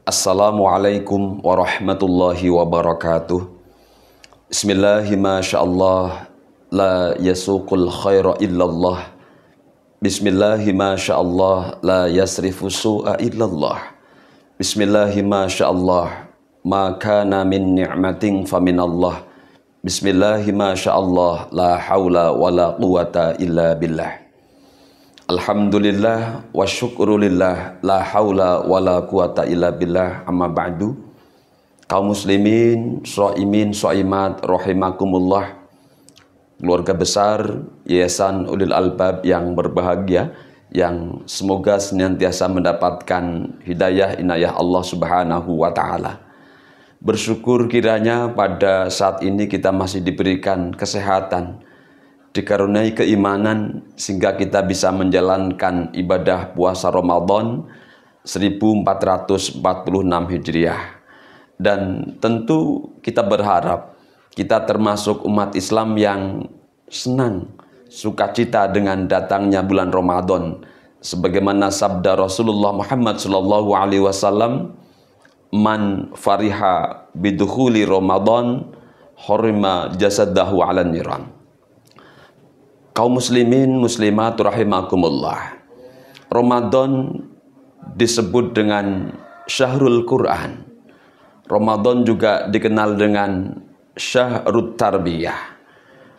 Assalamualaikum warahmatullahi wabarakatuh. Bismillahi masyaallah la yasuqul khaira illallah. Bismillahi masyaallah la yasrifu su'a illallah. Bismillahi masyaallah ma kana min ni'matin faminallah. Bismillahi masyaallah la haula wala quwata illa billah. Alhamdulillah wa syukrulillah la haula wa la quwata illa billah, amma ba'du. Kaum muslimin, shaimin, shaimat rahimakumullah, keluarga besar Yayasan Ulil Albab yang berbahagia, yang semoga senantiasa mendapatkan hidayah inayah Allah Subhanahu wa taala. Bersyukur kiranya pada saat ini kita masih diberikan kesehatan, dikaruniai keimanan, sehingga kita bisa menjalankan ibadah puasa Ramadan 1446 Hijriah. Dan tentu kita berharap kita termasuk umat Islam yang senang, sukacita dengan datangnya bulan Ramadan, sebagaimana sabda Rasulullah Muhammad SAW, man fariha bidukhuli Ramadan hurima jasadahu ala niran. Kaum muslimin muslimat rahimakumullah, Ramadan disebut dengan Syahrul Quran. Ramadan juga dikenal dengan Syahrul Tarbiyah.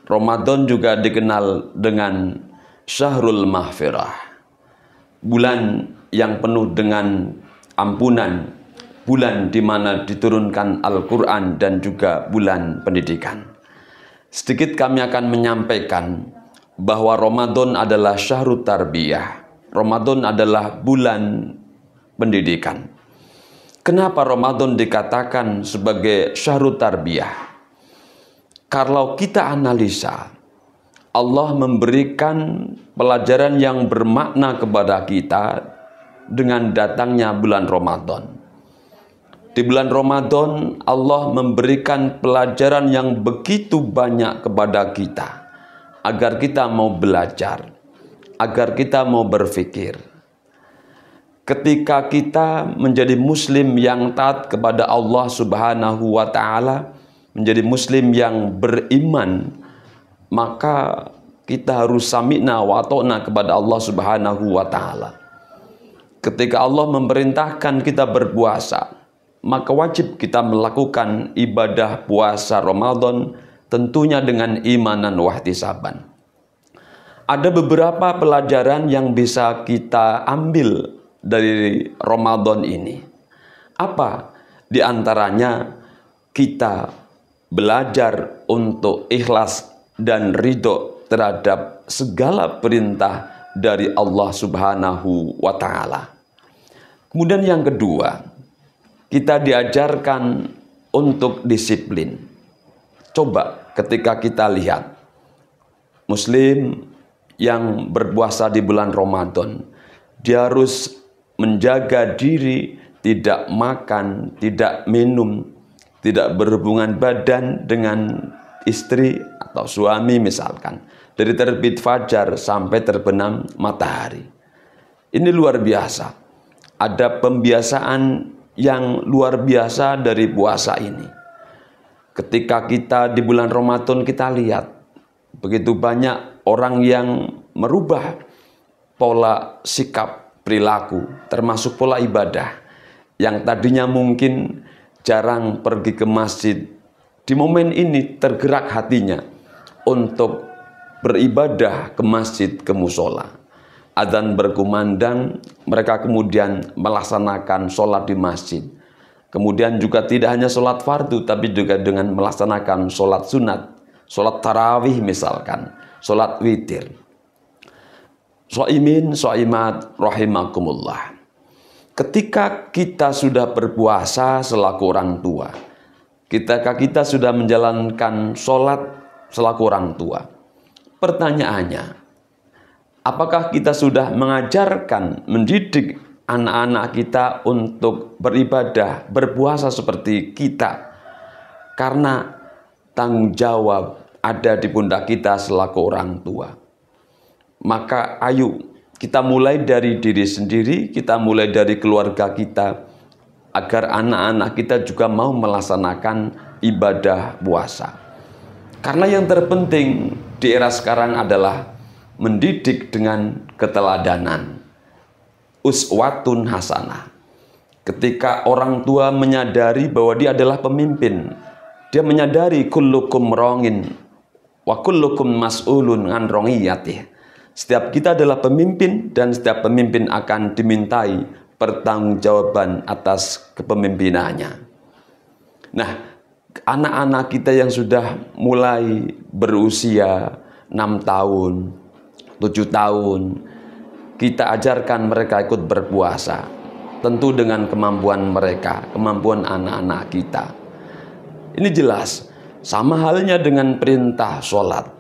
Ramadan juga dikenal dengan Syahrul Mahfirah. Bulan yang penuh dengan ampunan, bulan di mana diturunkan Al-Quran, dan juga bulan pendidikan. Sedikit kami akan menyampaikan bahwa Ramadan adalah Syahrul Tarbiyah. Ramadan adalah bulan pendidikan. Kenapa Ramadan dikatakan sebagai Syahrul Tarbiyah? Kalau kita analisa, Allah memberikan pelajaran yang bermakna kepada kita dengan datangnya bulan Ramadan. Di bulan Ramadan, Allah memberikan pelajaran yang begitu banyak kepada kita, agar kita mau belajar, agar kita mau berpikir. Ketika kita menjadi muslim yang taat kepada Allah Subhanahu wa taala, menjadi muslim yang beriman, maka kita harus sami'na wa ata'na kepada Allah Subhanahu wa taala. Ketika Allah memerintahkan kita berpuasa, maka wajib kita melakukan ibadah puasa Ramadan, tentunya dengan imanan wahtisaban. Ada beberapa pelajaran yang bisa kita ambil dari Ramadan ini. Apa? Di antaranya kita belajar untuk ikhlas dan ridho terhadap segala perintah dari Allah Subhanahu wa taala. Kemudian yang kedua, kita diajarkan untuk disiplin. Coba ketika kita lihat muslim yang berpuasa di bulan Ramadan, dia harus menjaga diri, tidak makan, tidak minum, tidak berhubungan badan dengan istri atau suami misalkan, dari terbit fajar sampai terbenam matahari. Ini luar biasa. Ada pembiasaan yang luar biasa dari puasa ini. Ketika kita di bulan Ramadan, kita lihat begitu banyak orang yang merubah pola sikap perilaku, termasuk pola ibadah. Yang tadinya mungkin jarang pergi ke masjid, di momen ini tergerak hatinya untuk beribadah ke masjid, ke musola. Adzan berkumandang, mereka kemudian melaksanakan sholat di masjid. Kemudian juga tidak hanya sholat fardu, tapi juga dengan melaksanakan sholat sunat, sholat tarawih misalkan, sholat witir. Shaimin, shaimat rahimakumullah. Ketika kita sudah berpuasa selaku orang tua, ketika kita sudah menjalankan sholat selaku orang tua, pertanyaannya, apakah kita sudah mengajarkan, mendidik anak-anak kita untuk beribadah, berpuasa seperti kita? Karena tanggung jawab ada di pundak kita selaku orang tua. Maka ayo kita mulai dari diri sendiri, kita mulai dari keluarga kita, agar anak-anak kita juga mau melaksanakan ibadah puasa. Karena yang terpenting di era sekarang adalah mendidik dengan keteladanan. Uswatun hasanah. Ketika orang tua menyadari bahwa dia adalah pemimpin, dia menyadari kullukum rongin wa kullukum mas'ulun an rongiyatih. Setiap kita adalah pemimpin dan setiap pemimpin akan dimintai pertanggungjawaban atas kepemimpinannya. Nah, anak-anak kita yang sudah mulai berusia 6 tahun, 7 tahun, kita ajarkan mereka ikut berpuasa, tentu dengan kemampuan mereka, kemampuan anak-anak kita. Ini jelas, sama halnya dengan perintah sholat.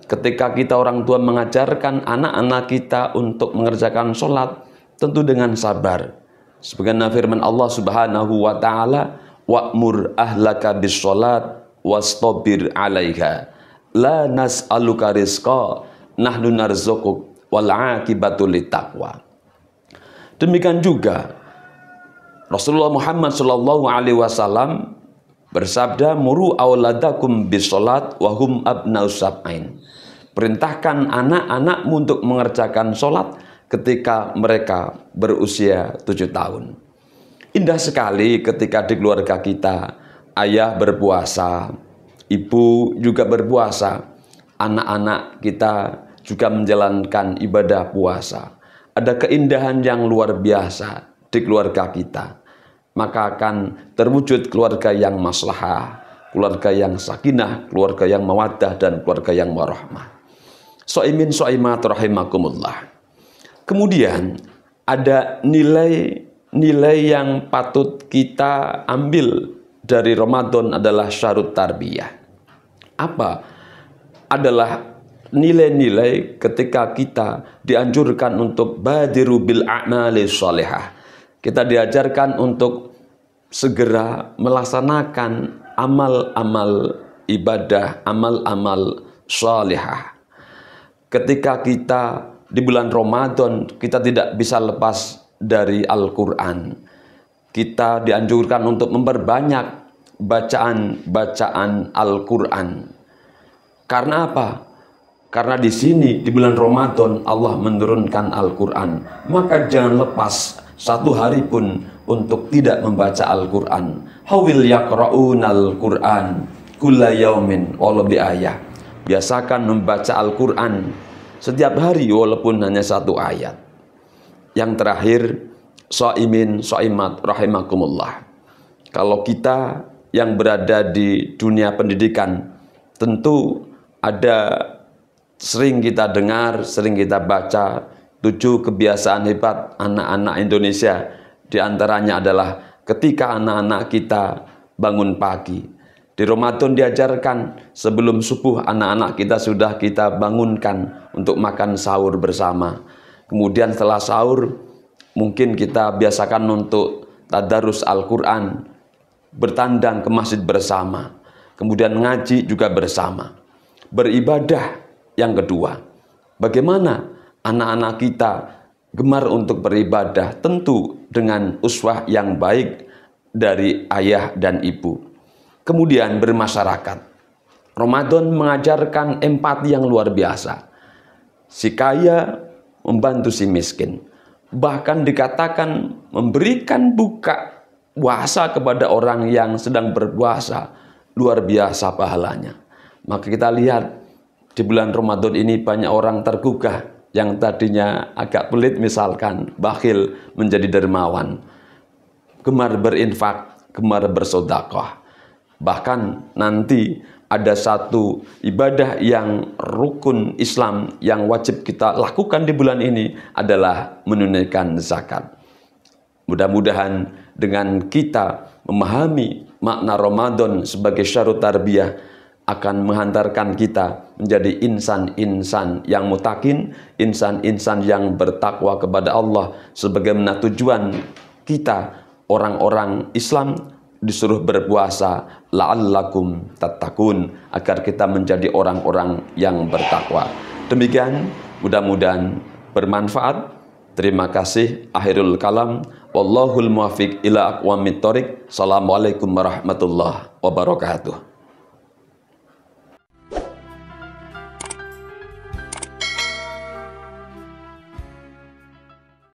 Ketika kita orang tua mengajarkan anak-anak kita untuk mengerjakan sholat, tentu dengan sabar. Sebagaimana firman Allah Subhanahu wa Ta'ala, wa'mur ahlaka bis sholat wastabir 'alaiha la nas'aluka rizqa nahnu narzuquk wal 'aqibatu littaqwa. Demikian juga Rasulullah Muhammad sallallahu alaihi wasallam bersabda, muru auladakum bis sholat wa hum abnaus sab'ain. Perintahkan anak-anakmu untuk mengerjakan sholat ketika mereka berusia 7 tahun. Indah sekali ketika di keluarga kita ayah berpuasa, ibu juga berpuasa, anak-anak kita juga menjalankan ibadah puasa. Ada keindahan yang luar biasa di keluarga kita. Maka akan terwujud keluarga yang maslahah, keluarga yang sakinah, keluarga yang mawaddah, dan keluarga yang warahmah. So'imin so'imat rahimakumullah. Kemudian ada nilai yang patut kita ambil dari Ramadan adalah syarut tarbiyah. Apa? Adalah nilai-nilai ketika kita dianjurkan untuk badiru bil a'mali sholihah. Kita diajarkan untuk segera melaksanakan amal-amal ibadah, amal-amal sholihah. Ketika kita di bulan Ramadan, kita tidak bisa lepas dari Al-Quran. Kita dianjurkan untuk memperbanyak bacaan Al-Quran. Karena apa? Karena di sini di bulan Ramadan Allah menurunkan Al-Quran. Maka jangan lepas satu hari pun untuk tidak membaca Al-Quran. Hawil yaqra'unal Quran kulla yaumin walau bi ayah. Biasakan membaca Al-Quran setiap hari walaupun hanya 1 ayat. Yang terakhir, sha'imin sha'imat rahimakumullah. Kalau kita yang berada di dunia pendidikan, tentu ada sering kita dengar, sering kita baca 7 kebiasaan hebat anak-anak Indonesia. Di antaranya adalah ketika anak-anak kita bangun pagi. Di Ramadan diajarkan sebelum subuh anak-anak kita sudah kita bangunkan untuk makan sahur bersama. Kemudian setelah sahur mungkin kita biasakan untuk tadarus Al-Quran, bertandang ke masjid bersama. Kemudian ngaji juga bersama. Beribadah yang kedua. Bagaimana anak-anak kita gemar untuk beribadah? Tentu dengan uswah yang baik dari ayah dan ibu. Kemudian bermasyarakat. Ramadan mengajarkan empati yang luar biasa. Si kaya membantu si miskin. Bahkan dikatakan memberikan buka puasa kepada orang yang sedang berpuasa. Luar biasa pahalanya. Maka kita lihat di bulan Ramadan ini banyak orang tergugah. Yang tadinya agak pelit misalkan, bakhil menjadi dermawan. Gemar berinfak, gemar bersedekah. Bahkan nanti ada satu ibadah yang rukun Islam yang wajib kita lakukan di bulan ini adalah menunaikan zakat. Mudah-mudahan dengan kita memahami makna Ramadan sebagai syarat tarbiyah akan menghantarkan kita menjadi insan-insan yang mutakin, insan-insan yang bertakwa kepada Allah, sebagaimana tujuan kita orang-orang Islam disuruh berpuasa la'allakum tattaqun, agar kita menjadi orang-orang yang bertakwa. Demikian, mudah-mudahan bermanfaat. Terima kasih. Akhirul kalam. Wallahul muwaffiq ila aqwamit thoriq. Assalamualaikum warahmatullahi wabarakatuh.